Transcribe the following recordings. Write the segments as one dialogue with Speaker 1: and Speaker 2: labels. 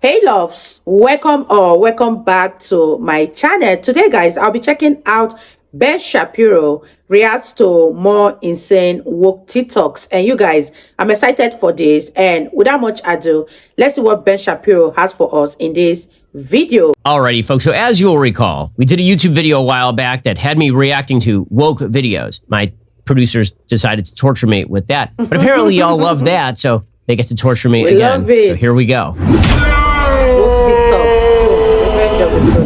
Speaker 1: Hey loves, welcome back to my channel. Today guys, I'll be checking out Ben Shapiro reacts to more insane woke TikToks. And you guys, I'm excited for this, and without much ado, let's see what Ben Shapiro has for us in this video.
Speaker 2: Alrighty folks, so as you'll recall, we did a YouTube video a while back that had me reacting to woke videos. My producers decided to torture me with that, but apparently y'all love that, so they get to torture me again. So here we go.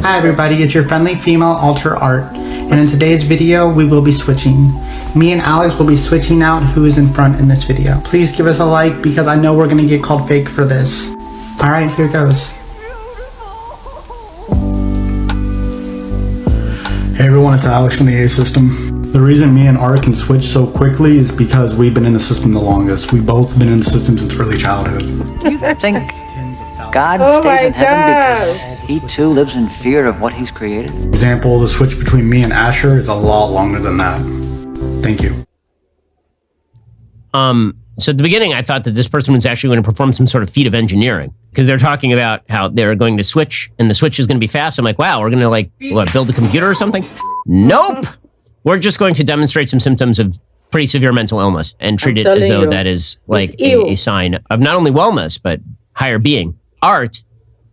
Speaker 3: Hi everybody, it's your friendly female alter art, and in today's video we will be switching. Me and Alex will be switching out who is in front in this video. Please give us a like because I know we're gonna get called fake for this. Alright, here goes. Hey everyone, it's Alex from the A System. The reason me and Art can switch so quickly is because we've been in the system the longest. We've both been in the system since early childhood.
Speaker 4: Do you think God stays in heaven because he too lives in fear of what he's created?
Speaker 3: For example, the switch between me and Asher is a lot longer than that. Thank you.
Speaker 2: So at the beginning, I thought that this person was actually going to perform some sort of feat of engineering because they're talking about how they're going to switch and the switch is going to be fast. I'm like, wow, we're going to like, what, build a computer or something? Nope. We're just going to demonstrate some symptoms of pretty severe mental illness and treat it as though that is like a sign of not only wellness, but higher being. Art,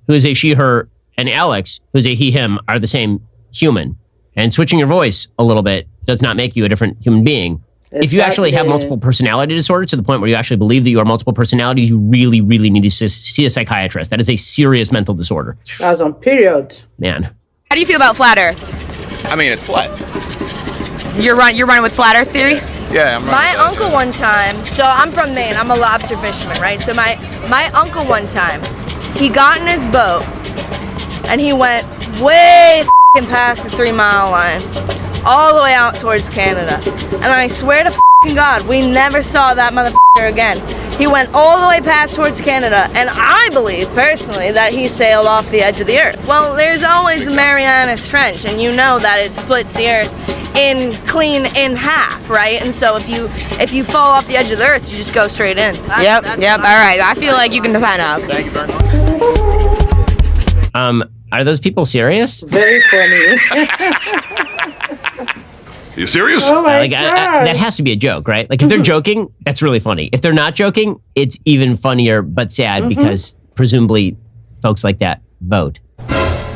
Speaker 2: who is a she, her, and Alex, who is a he, him, are the same human. And switching your voice a little bit does not make you a different human being. If you actually have multiple personality disorder to the point where you actually believe that you are multiple personalities, you really, really need to see a psychiatrist. That is a serious mental disorder.
Speaker 1: I was on period.
Speaker 2: Man.
Speaker 5: How do you feel about flat Earth?
Speaker 6: I mean, it's flat.
Speaker 5: You're running with flat Earth theory?
Speaker 6: Yeah, I'm running.
Speaker 7: My uncle one time, so I'm from Maine, I'm a lobster fisherman, right? So my uncle one time, he got in his boat and he went way f***ing past the 3-mile line, all the way out towards Canada. And I swear to f***ing God, we never saw that motherfucker again. He went all the way past towards Canada, and I believe, personally, that he sailed off the edge of the earth. Well, there's always the Marianas Trench, and you know that it splits the earth clean in half, right? And so if you fall off the edge of the earth, you just go straight in.
Speaker 5: Yep, all right. I feel like you can sign up.
Speaker 6: Thank you very much.
Speaker 2: Are those people serious?
Speaker 1: Very funny.
Speaker 6: You serious?
Speaker 1: Oh my
Speaker 2: God.
Speaker 1: God.
Speaker 2: That has to be a joke, right? Like if they're joking, that's really funny. If they're not joking, it's even funnier, but sad because presumably folks like that vote.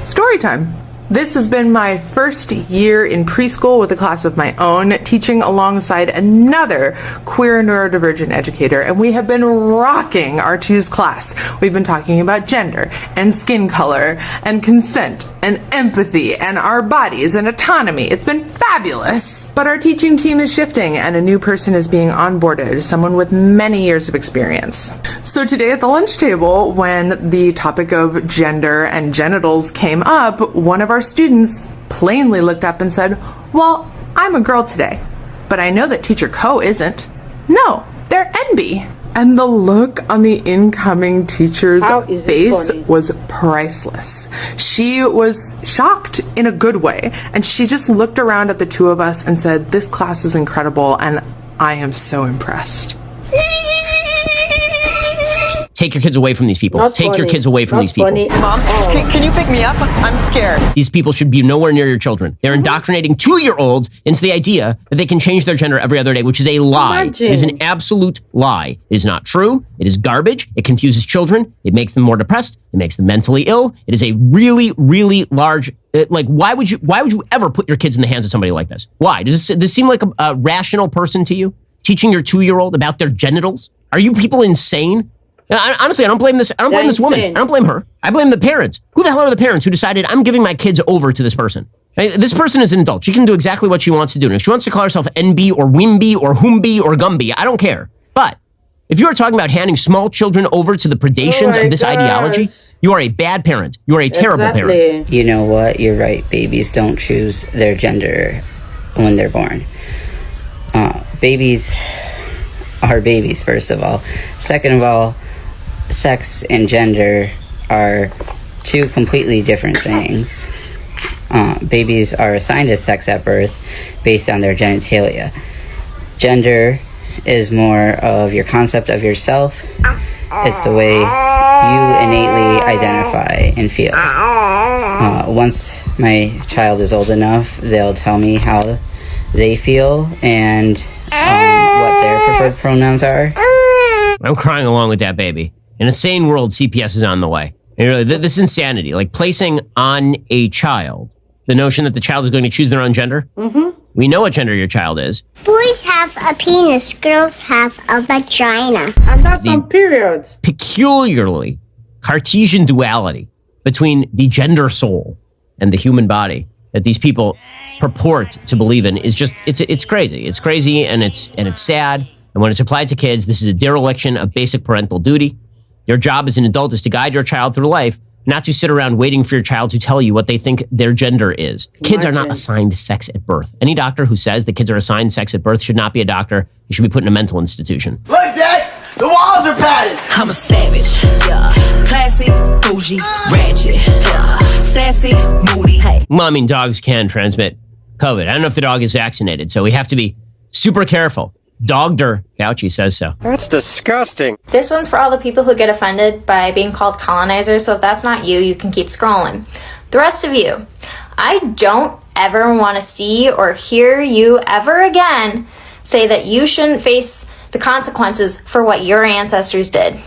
Speaker 8: Story time. This has been my first year in preschool with a class of my own, teaching alongside another queer neurodivergent educator, and we have been rocking our Two's class. We've been talking about gender and skin color and consent and empathy and our bodies and autonomy. It's been fabulous. But our teaching team is shifting and a new person is being onboarded, someone with many years of experience. So today at the lunch table, when the topic of gender and genitals came up, one of our students plainly looked up and said, "Well, I'm a girl today, but I know that teacher Co isn't. No, they're NB." And the look on the incoming teacher's face was priceless. She was shocked in a good way, and she just looked around at the two of us and said, "This class is incredible, and I am so impressed."
Speaker 2: Take your kids away from these people. Take your kids away from these people.
Speaker 9: Mom, can you pick me up? I'm scared.
Speaker 2: These people should be nowhere near your children. They're indoctrinating 2-year-olds into the idea that they can change their gender every other day, which is a lie. It is an absolute lie. It is not true. It is garbage. It confuses children. It makes them more depressed. It makes them mentally ill. It is a really, really large, like, why would you ever put your kids in the hands of somebody like this? Why? Does this seem like a rational person to you? Teaching your 2-year-old about their genitals? Are you people insane? Honestly, I don't blame this. I don't blame this woman. I don't blame her. I blame the parents. Who the hell are the parents who decided I'm giving my kids over to this person? This person is an adult. She can do exactly what she wants to do. And if she wants to call herself NB or Wimby or Humby or Gumby, I don't care. But if you are talking about handing small children over to the predations of this ideology, you are a bad parent. You are a terrible parent.
Speaker 10: You know what? You're right. Babies don't choose their gender when they're born. Babies are babies, first of all. Second of all, sex and gender are two completely different things. Babies are assigned a sex at birth based on their genitalia. Gender is more of your concept of yourself. It's the way you innately identify and feel. Once my child is old enough, they'll tell me how they feel and what their preferred pronouns are.
Speaker 2: I'm crying along with that baby. In a sane world, CPS is on the way. And really, this insanity, like placing on a child the notion that the child is going to choose their own gender. We know what gender your child is.
Speaker 11: Boys have a penis, girls have a vagina.
Speaker 1: And that's on periods.
Speaker 2: Peculiarly Cartesian duality between the gender soul and the human body that these people purport to believe in is just, it's crazy. It's crazy and it's sad. And when it's applied to kids, this is a dereliction of basic parental duty. Your job as an adult is to guide your child through life, not to sit around waiting for your child to tell you what they think their gender is. Kids are not assigned sex at birth. Any doctor who says that kids are assigned sex at birth should not be a doctor. You should be put in a mental institution.
Speaker 9: Look, Dex! The walls are padded!
Speaker 12: I'm a savage. Classy, bougie, ratchet. Sassy, moody. Hey.
Speaker 2: Well, I mean, dogs can transmit COVID. I don't know if the dog is vaccinated, so we have to be super careful. Dogder, Fauci says so.
Speaker 9: That's disgusting.
Speaker 13: This one's for all the people who get offended by being called colonizers, so if that's not you, you can keep scrolling. The rest of you, I don't ever want to see or hear you ever again say that you shouldn't face the consequences for what your ancestors did.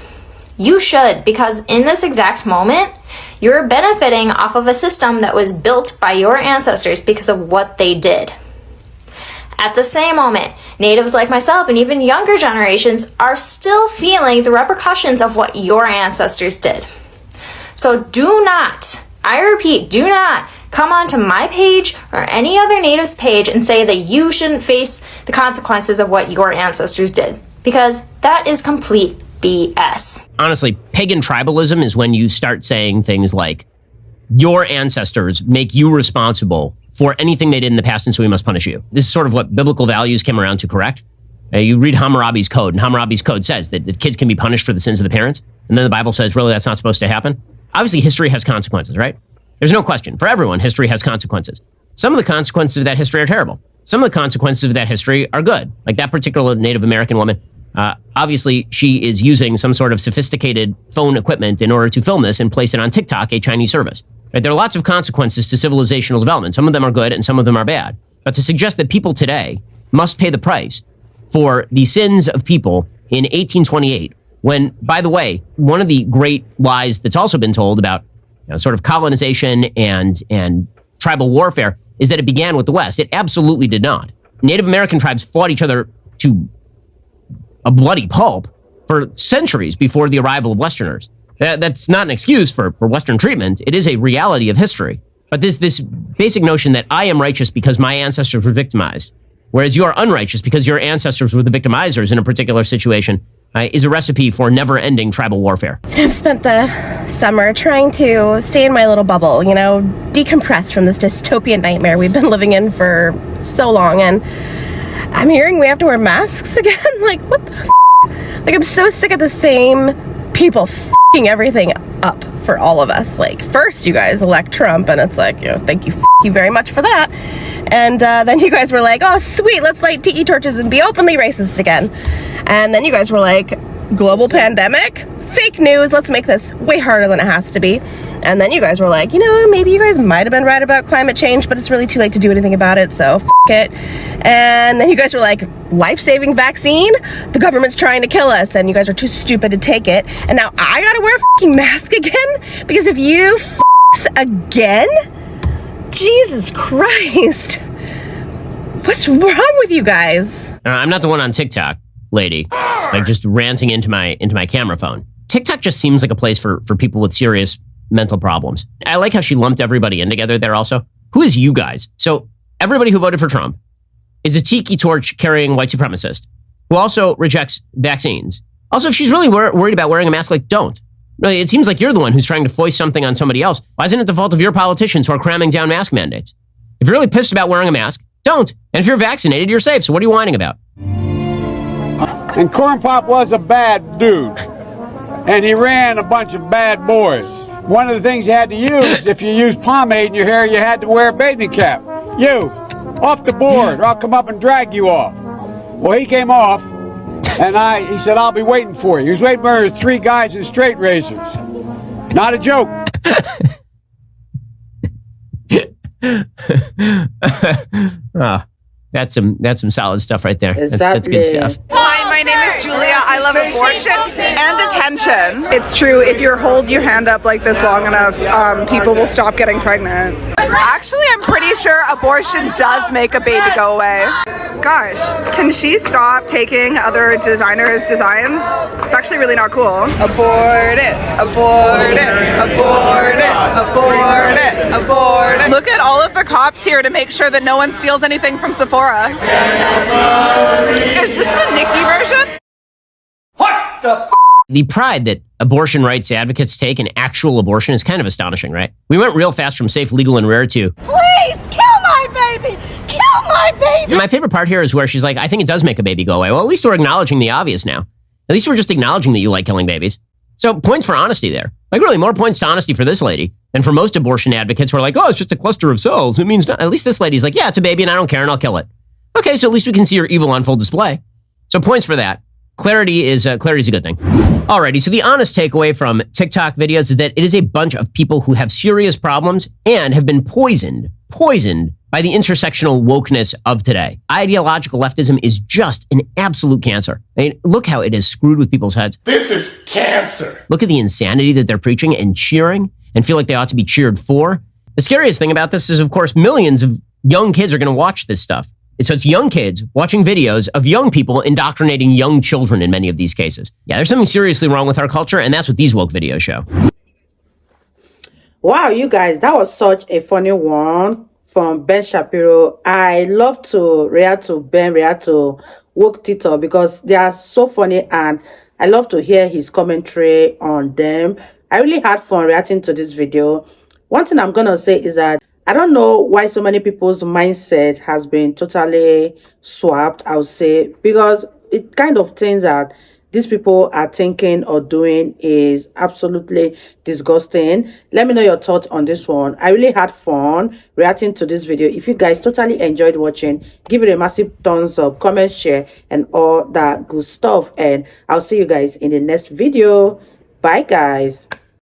Speaker 13: You should, because in this exact moment, you're benefiting off of a system that was built by your ancestors because of what they did. At the same moment, natives like myself and even younger generations are still feeling the repercussions of what your ancestors did. So do not, I repeat, do not come onto my page or any other native's page and say that you shouldn't face the consequences of what your ancestors did, because that is complete BS.
Speaker 2: Honestly, pagan tribalism is when you start saying things like, your ancestors make you responsible for anything they did in the past, and so we must punish you. This is sort of what biblical values came around to correct. You read Hammurabi's Code, and Hammurabi's Code says that kids can be punished for the sins of the parents, and then the Bible says, really, that's not supposed to happen? Obviously, history has consequences, right? There's no question. For everyone, history has consequences. Some of the consequences of that history are terrible. Some of the consequences of that history are good. Like that particular Native American woman, obviously, she is using some sort of sophisticated phone equipment in order to film this and place it on TikTok, a Chinese service. Right? There are lots of consequences to civilizational development. Some of them are good and some of them are bad. But to suggest that people today must pay the price for the sins of people in 1828, when, by the way, one of the great lies that's also been told about sort of colonization and tribal warfare is that it began with the West. It absolutely did not. Native American tribes fought each other to a bloody pulp for centuries before the arrival of Westerners. That's not an excuse for Western treatment. It is a reality of history. But this basic notion that I am righteous because my ancestors were victimized, whereas you are unrighteous because your ancestors were the victimizers in a particular situation, is a recipe for never-ending tribal warfare.
Speaker 14: I've spent the summer trying to stay in my little bubble, decompress from this dystopian nightmare we've been living in for so long, and I'm hearing we have to wear masks again? Like, what the f***? Like, I'm so sick of the same people f***ing everything up for all of us. Like, first you guys elect Trump, and it's like, thank you, f*** you very much for that. And then you guys were like, oh, sweet, let's light tiki torches and be openly racist again. And then you guys were like, global pandemic? Fake news, let's make this way harder than it has to be. And then you guys were like, maybe you guys might have been right about climate change, but it's really too late to do anything about it, so f*** it. And then you guys were like, life-saving vaccine? The government's trying to kill us, and you guys are too stupid to take it. And now I gotta wear a f***ing mask again? Because if you f***s again? Jesus Christ. What's wrong with you guys?
Speaker 2: I'm not the one on TikTok, lady, like just ranting into my camera phone. TikTok just seems like a place for people with serious mental problems. I like how she lumped everybody in together there also. Who is you guys? So everybody who voted for Trump is a tiki torch carrying white supremacist who also rejects vaccines. Also, if she's really worried about wearing a mask, like, don't. It seems like you're the one who's trying to foist something on somebody else. Why isn't it the fault of your politicians who are cramming down mask mandates? If you're really pissed about wearing a mask, don't. And if you're vaccinated, you're safe. So what are you whining about?
Speaker 15: And Corn Pop was a bad dude. And he ran a bunch of bad boys. One of the things you had to use, if you used pomade in your hair, you had to wear a bathing cap. You, off the board, or I'll come up and drag you off. Well, he came off, and he said, I'll be waiting for you. He was waiting for 3 guys in straight razors. Not a joke.
Speaker 2: Oh, that's some solid stuff right there.
Speaker 1: Exactly.
Speaker 2: That's good stuff.
Speaker 16: Hi, my name is Julia. I love abortion and detention. It's true, if you hold your hand up like this long enough, people will stop getting pregnant. Actually, I'm pretty sure abortion does make a baby go away. Gosh, can she stop taking other designers' designs? It's actually really not cool. Abort it, abort it, abort it, abort it, abort it. Look at all of the cops here to make sure that no one steals anything from Sephora. Is this the Nikki version?
Speaker 9: What the f?
Speaker 2: The pride that abortion rights advocates take in actual abortion is kind of astonishing, right? We went real fast from safe, legal, and rare to,
Speaker 17: please kill my baby! Kill my baby!
Speaker 2: and my favorite part here is where she's like, I think it does make a baby go away. Well, at least we're acknowledging the obvious now. At least we're just acknowledging that you like killing babies. So points for honesty there. Like really more points to honesty for this lady than for most abortion advocates who are like, oh, it's just a cluster of cells. It means not. At least this lady's like, yeah, it's a baby and I don't care and I'll kill it. Okay, so at least we can see her evil on full display. So points for that. Clarity's a good thing. Alrighty, so the honest takeaway from TikTok videos is that it is a bunch of people who have serious problems and have been poisoned by the intersectional wokeness of today. Ideological leftism is just an absolute cancer. I mean, look how it is screwed with people's heads.
Speaker 9: This is cancer.
Speaker 2: Look at the insanity that they're preaching and cheering and feel like they ought to be cheered for. The scariest thing about this is, of course, millions of young kids are going to watch this stuff. So it's young kids watching videos of young people indoctrinating young children in many of these cases. Yeah, there's something seriously wrong with our culture, and that's what these woke videos show.
Speaker 1: Wow, you guys, that was such a funny one from Ben Shapiro. I love to react to woke TikTok because they are so funny and I love to hear his commentary on them. I really had fun reacting to this video. One thing I'm going to say is that I don't know why so many people's mindset has been totally swapped, I would say, because it kind of things that these people are thinking or doing is absolutely disgusting. Let me know your thoughts on this one. I really had fun reacting to this video. If you guys totally enjoyed watching, give it a massive thumbs up, comment, share, and all that good stuff. And I'll see you guys in the next video. Bye, guys.